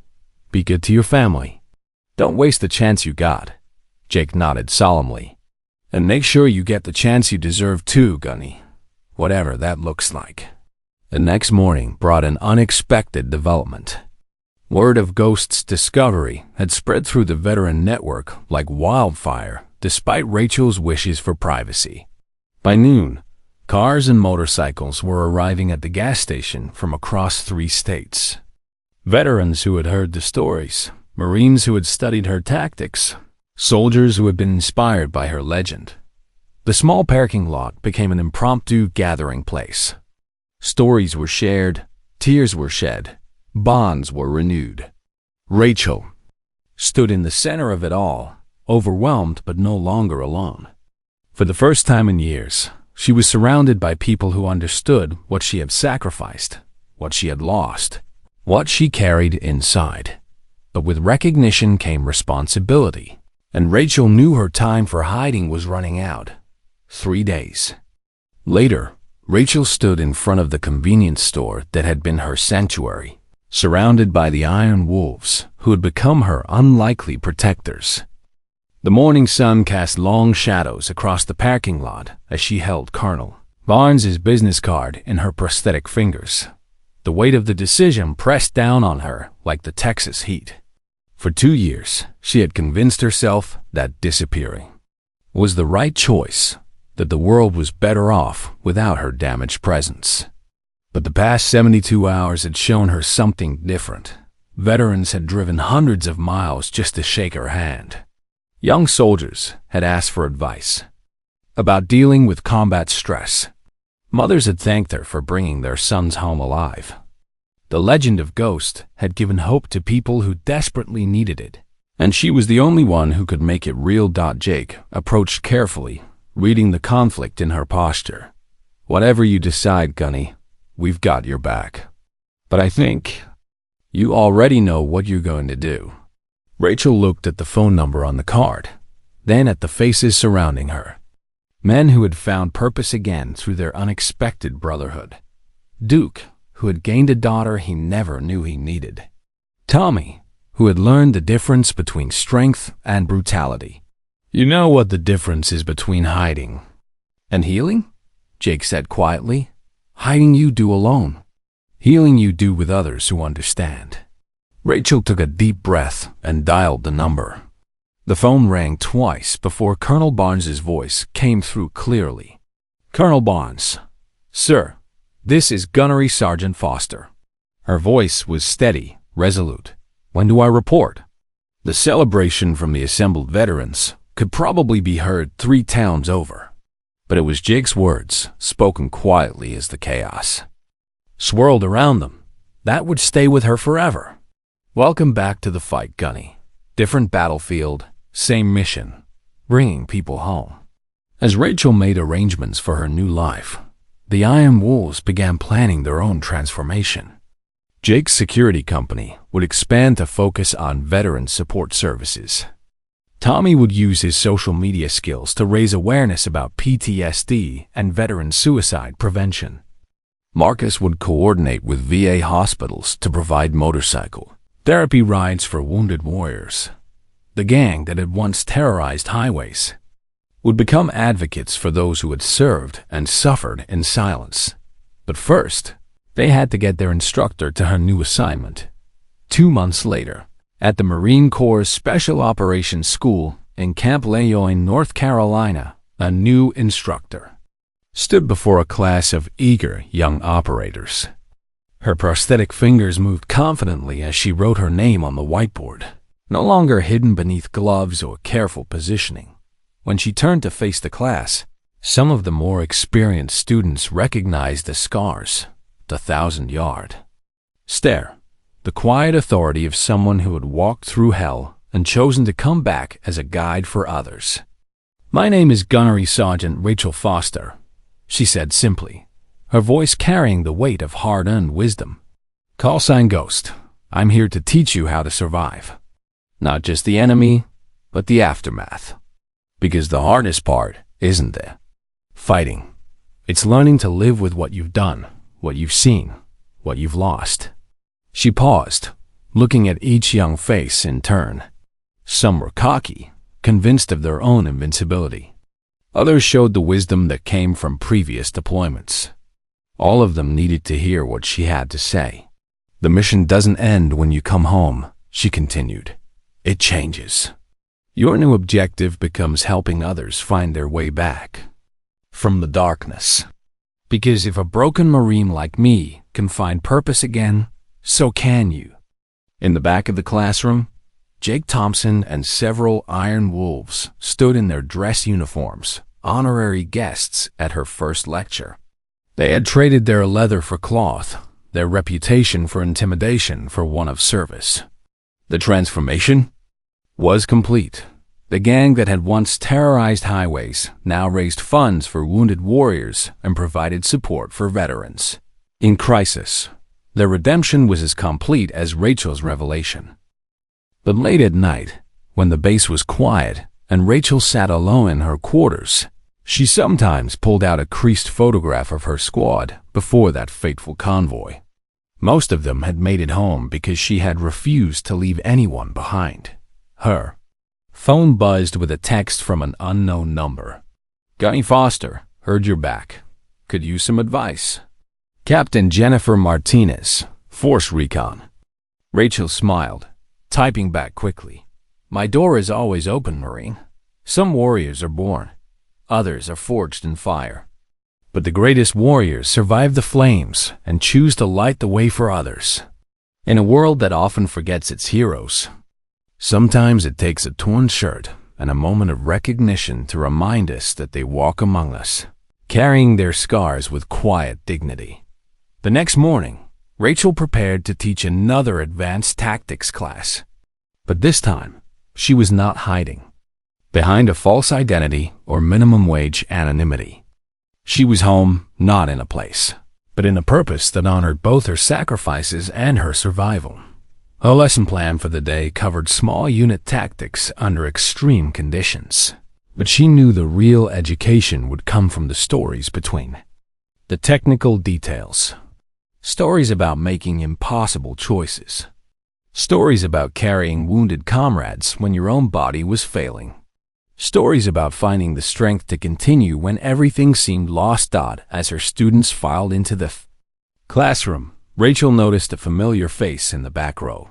Be good to your family. Don't waste the chance you got." Jake nodded solemnly. "And make sure you get the chance you deserve too, Gunny, whatever that looks like." The next morning brought an unexpected development. Word of Ghost's discovery had spread through the veteran network like wildfire, despite Rachel's wishes for privacy. By noon, cars and motorcycles were arriving at the gas station from across 3 states. Veterans who had heard the stories, Marines who had studied her tactics, soldiers who had been inspired by her legend. The small parking lot became an impromptu gathering place. Stories were shared, tears were shed, bonds were renewed. Rachel stood in the center of it all, overwhelmed but no longer alone. For the first time in years, she was surrounded by people who understood what she had sacrificed, what she had lost, what she carried inside. But with recognition came responsibility, and Rachel knew her time for hiding was running out. 3 days. Later, Rachel stood in front of the convenience store that had been her sanctuary, surrounded by the iron wolves who had become her unlikely protectors. The morning sun cast long shadows across the parking lot as she held Colonel Barnes's business card in her prosthetic fingers. The weight of the decision pressed down on her like the Texas heat. For 2 years, she had convinced herself that disappearing was the right choice, that the world was better off without her damaged presence. But the past 72 hours had shown her something different. Veterans had driven hundreds of miles just to shake her hand. Young soldiers had asked for advice about dealing with combat stress. Mothers had thanked her for bringing their sons home alive. The legend of Ghost had given hope to people who desperately needed it, and she was the only one who could make it real. Jake approached carefully, reading the conflict in her posture. "Whatever you decide, Gunny, we've got your back. But I think you already know what you're going to do." Rachel looked at the phone number on the card, then at the faces surrounding her. Men who had found purpose again through their unexpected brotherhood. Duke, who had gained a daughter he never knew he needed. Tommy, who had learned the difference between strength and brutality. "You know what the difference is between hiding and healing?" Jake said quietly. Hiding you do alone. Healing you do with others who understand. Rachel took a deep breath and dialed the number. The phone rang twice before Colonel Barnes's voice came through clearly. Colonel Barnes. Sir, this is Gunnery Sergeant Foster. Her voice was steady, resolute. When do I report? The celebration from the assembled veterans could probably be heard 3 towns over. But it was Jake's words, spoken quietly as the chaos swirled around them, that would stay with her forever. Welcome back to the fight, Gunny. Different battlefield, same mission, bringing people home. As Rachel made arrangements for her new life, the Iron Wolves began planning their own transformation. Jake's security company would expand to focus on veteran support services. Tommy would use his social media skills to raise awareness about PTSD and veteran suicide prevention. Marcus would coordinate with VA hospitals to provide motorcycle therapy rides for wounded warriors. The gang that had once terrorized highways would become advocates for those who had served and suffered in silence. But first, they had to get their instructor to her new assignment. 2 months later, at the Marine Corps Special Operations School in Camp Lejeune, North Carolina, a new instructor stood before a class of eager young operators. Her prosthetic fingers moved confidently as she wrote her name on the whiteboard, no longer hidden beneath gloves or careful positioning. When she turned to face the class, some of the more experienced students recognized the scars, the 1,000-yard stare, the quiet authority of someone who had walked through hell and chosen to come back as a guide for others. My name is Gunnery Sergeant Rachel Foster, she said simply, her voice carrying the weight of hard-earned wisdom. Call sign Ghost. I'm here to teach you how to survive. Not just the enemy, but the aftermath. Because the hardest part isn't the fighting. It's learning to live with what you've done, what you've seen, what you've lost. She paused, looking at each young face in turn. Some were cocky, convinced of their own invincibility. Others showed the wisdom that came from previous deployments. All of them needed to hear what she had to say. The mission doesn't end when you come home, she continued. It changes. Your new objective becomes helping others find their way back from the darkness. Because if a broken Marine like me can find purpose again, so can you. In the back of the classroom, Jake Thompson and several Iron Wolves stood in their dress uniforms, honorary guests at her first lecture. They had traded their leather for cloth, their reputation for intimidation for one of service. The transformation was complete. The gang that had once terrorized highways now raised funds for wounded warriors and provided support for veterans. In crisis, their redemption was as complete as Rachel's revelation. But late at night, when the base was quiet and Rachel sat alone in her quarters, she sometimes pulled out a creased photograph of her squad before that fateful convoy. Most of them had made it home because she had refused to leave anyone behind. Her phone buzzed with a text from an unknown number. Gunny Foster, heard you're back. Could use some advice. Captain Jennifer Martinez, Force Recon. Rachel smiled, typing back quickly. My door is always open, Marine. Some warriors are born. Others are forged in fire. But the greatest warriors survive the flames and choose to light the way for others. In a world that often forgets its heroes, sometimes it takes a torn shirt and a moment of recognition to remind us that they walk among us, carrying their scars with quiet dignity. The next morning, Rachel prepared to teach another advanced tactics class. But this time, she was not hiding behind a false identity or minimum wage anonymity. She was home, not in a place, but in a purpose that honored both her sacrifices and her survival. Her lesson plan for the day covered small unit tactics under extreme conditions, but she knew the real education would come from the stories between the technical details. Stories about making impossible choices. Stories about carrying wounded comrades when your own body was failing. Stories about finding the strength to continue when everything seemed lost. As her students filed into the classroom, Rachel noticed a familiar face in the back row.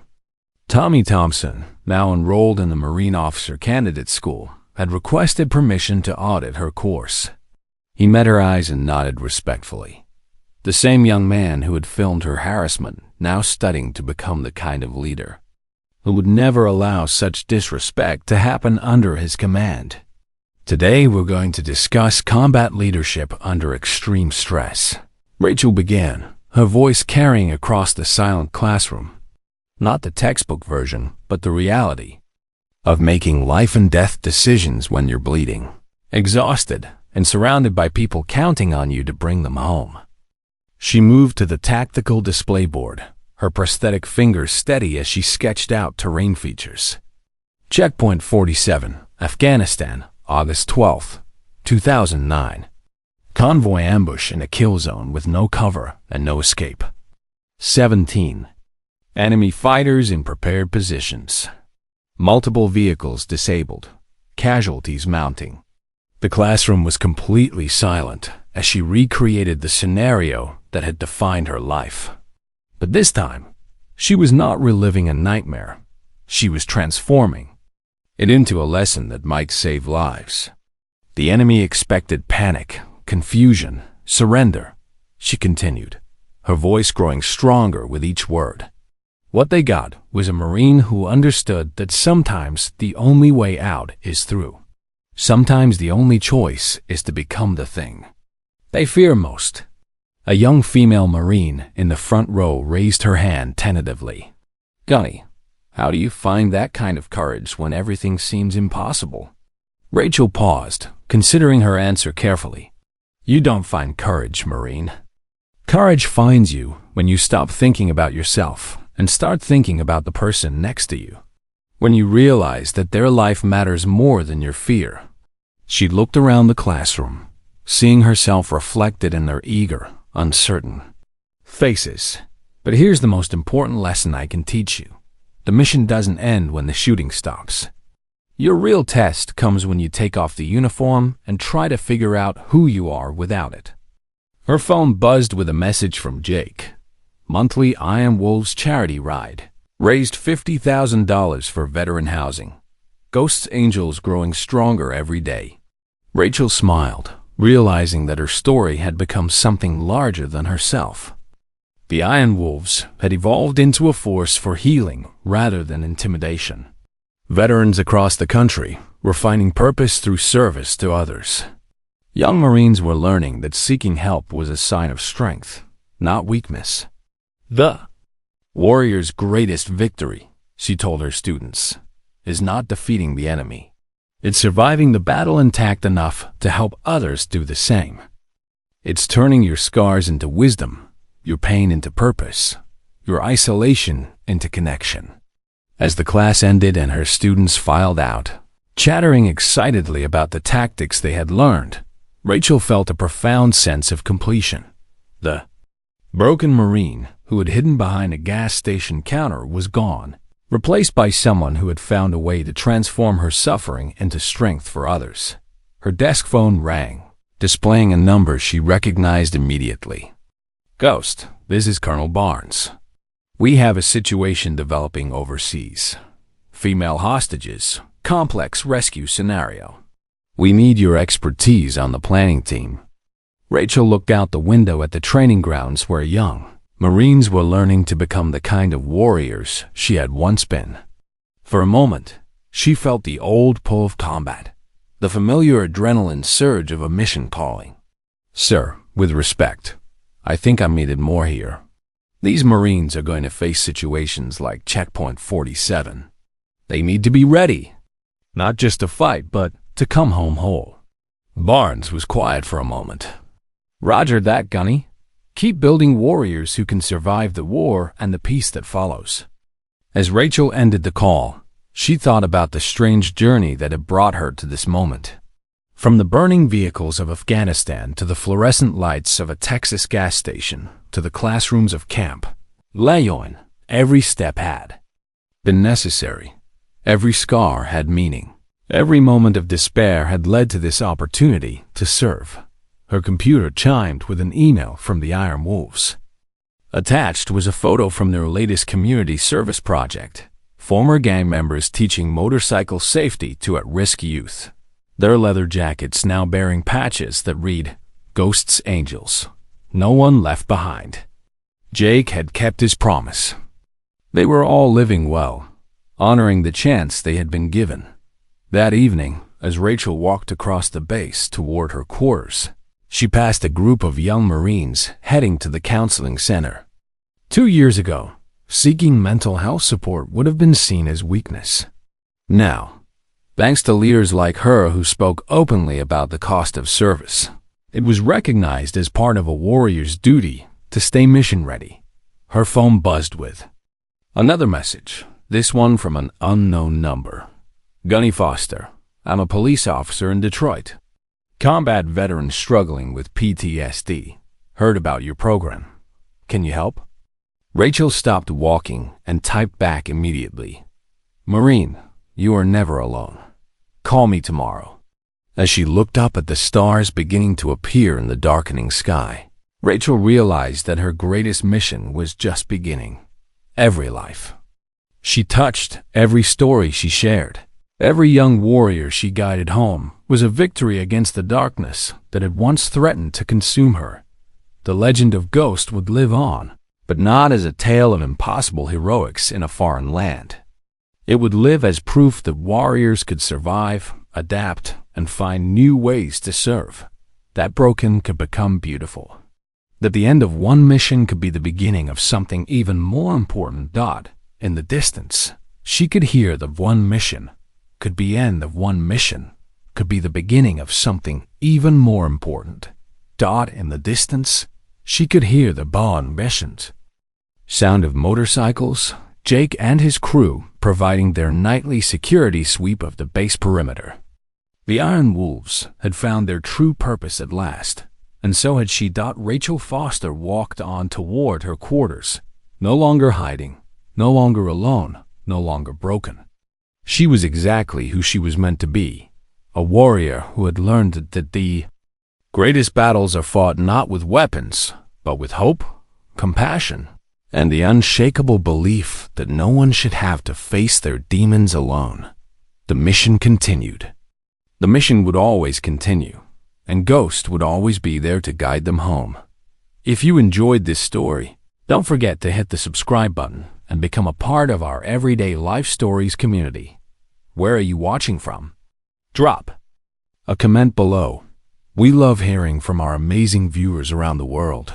Tommy Thompson, now enrolled in the Marine Officer Candidate School, had requested permission to audit her course. He met her eyes and nodded respectfully. The same young man who had filmed her harassment, now studying to become the kind of leader who would never allow such disrespect to happen under his command. Today we're going to discuss combat leadership under extreme stress. Rachel began, her voice carrying across the silent classroom. Not the textbook version, but the reality of making life and death decisions when you're bleeding, exhausted, and surrounded by people counting on you to bring them home. She moved to the tactical display board, her prosthetic fingers steady as she sketched out terrain features. Checkpoint 47, Afghanistan, August 12, 2009. Convoy ambush in a kill zone with no cover and no escape. 17. Enemy fighters in prepared positions. Multiple vehicles disabled. Casualties mounting. The classroom was completely silent as she recreated the scenario that had defined her life. But this time, she was not reliving a nightmare. She was transforming it into a lesson that might save lives. The enemy expected panic, confusion, surrender. She continued, her voice growing stronger with each word. What they got was a Marine who understood that sometimes the only way out is through. Sometimes the only choice is to become the thing they fear most. A young female Marine in the front row raised her hand tentatively. Gunny, how do you find that kind of courage when everything seems impossible? Rachel paused, considering her answer carefully. You don't find courage, Marine. Courage finds you when you stop thinking about yourself and start thinking about the person next to you. When you realize that their life matters more than your fear. She looked around the classroom, seeing herself reflected in their eager, uncertain faces. But here's the most important lesson I can teach you. The mission doesn't end when the shooting stops. Your real test comes when you take off the uniform and try to figure out who you are without it. Her phone buzzed with a message from Jake. Monthly Iron Wolves charity ride. Raised $50,000 for veteran housing. Ghosts Angels growing stronger every day. Rachel smiled, realizing that her story had become something larger than herself. The Iron Wolves had evolved into a force for healing rather than intimidation. Veterans across the country were finding purpose through service to others. Young Marines were learning that seeking help was a sign of strength, not weakness. The warrior's greatest victory, she told her students, is not defeating the enemy. It's surviving the battle intact enough to help others do the same. It's turning your scars into wisdom, your pain into purpose, your isolation into connection. As the class ended and her students filed out, chattering excitedly about the tactics they had learned, Rachel felt a profound sense of completion. The broken Marine who had hidden behind a gas station counter was gone, replaced by someone who had found a way to transform her suffering into strength for others. Her desk phone rang, displaying a number she recognized immediately. Ghost, this is Colonel Barnes. We have a situation developing overseas. Female hostages, complex rescue scenario. We need your expertise on the planning team. Rachel looked out the window at the training grounds where young Marines were learning to become the kind of warriors she had once been. For a moment, she felt the old pull of combat, the familiar adrenaline surge of a mission calling. Sir, with respect, I think I'm needed more here. These Marines are going to face situations like Checkpoint 47. They need to be ready, not just to fight, but to come home whole. Barnes was quiet for a moment. Roger that, Gunny. Keep building warriors who can survive the war and the peace that follows. As Rachel ended the call, she thought about the strange journey that had brought her to this moment. From the burning vehicles of Afghanistan to the fluorescent lights of a Texas gas station to the classrooms of Camp Lejeune, every step had been necessary. Every scar had meaning. Every moment of despair had led to this opportunity to serve. Her computer chimed with an email from the Iron Wolves. Attached was a photo from their latest community service project, former gang members teaching motorcycle safety to at-risk youth. Their leather jackets now bearing patches that read, "Ghosts, Angels, no one left behind." Jake had kept his promise. They were all living well, honoring the chance they had been given. That evening, as Rachel walked across the base toward her quarters, she passed a group of young Marines heading to the counseling center. 2 years ago, seeking mental health support would have been seen as weakness. Now, thanks to leaders like her who spoke openly about the cost of service, it was recognized as part of a warrior's duty to stay mission-ready. Her phone buzzed with another message, this one from an unknown number. "Gunny Foster, I'm a police officer in Detroit. Combat veteran struggling with PTSD. Heard about your program. Can you help?" Rachel stopped walking and typed back immediately. "Marine, you are never alone. Call me tomorrow." As she looked up at the stars beginning to appear in the darkening sky, Rachel realized that her greatest mission was just beginning. Every life she touched, every story she shared, every young warrior she guided home was a victory against the darkness that had once threatened to consume her. The legend of Ghost would live on, but not as a tale of impossible heroics in a foreign land. It would live as proof that warriors could survive, adapt, and find new ways to serve. That broken could become beautiful. That the end of one mission could be the beginning of something even more important. In the distance, she could hear the one mission could be end of one mission, could be the beginning of something even more important. In the distance, she could hear the bond missions. Sound of motorcycles, Jake and his crew providing their nightly security sweep of the base perimeter. The Iron Wolves had found their true purpose at last, and so had she. Rachel Foster walked on toward her quarters, no longer hiding, no longer alone, no longer broken. She was exactly who she was meant to be, a warrior who had learned that the greatest battles are fought not with weapons, but with hope, compassion, and the unshakable belief that no one should have to face their demons alone. The mission continued. The mission would always continue, and Ghost would always be there to guide them home. If you enjoyed this story, don't forget to hit the subscribe button and become a part of our Everyday Life Stories community. Where are you watching from? Drop a comment below. We love hearing from our amazing viewers around the world.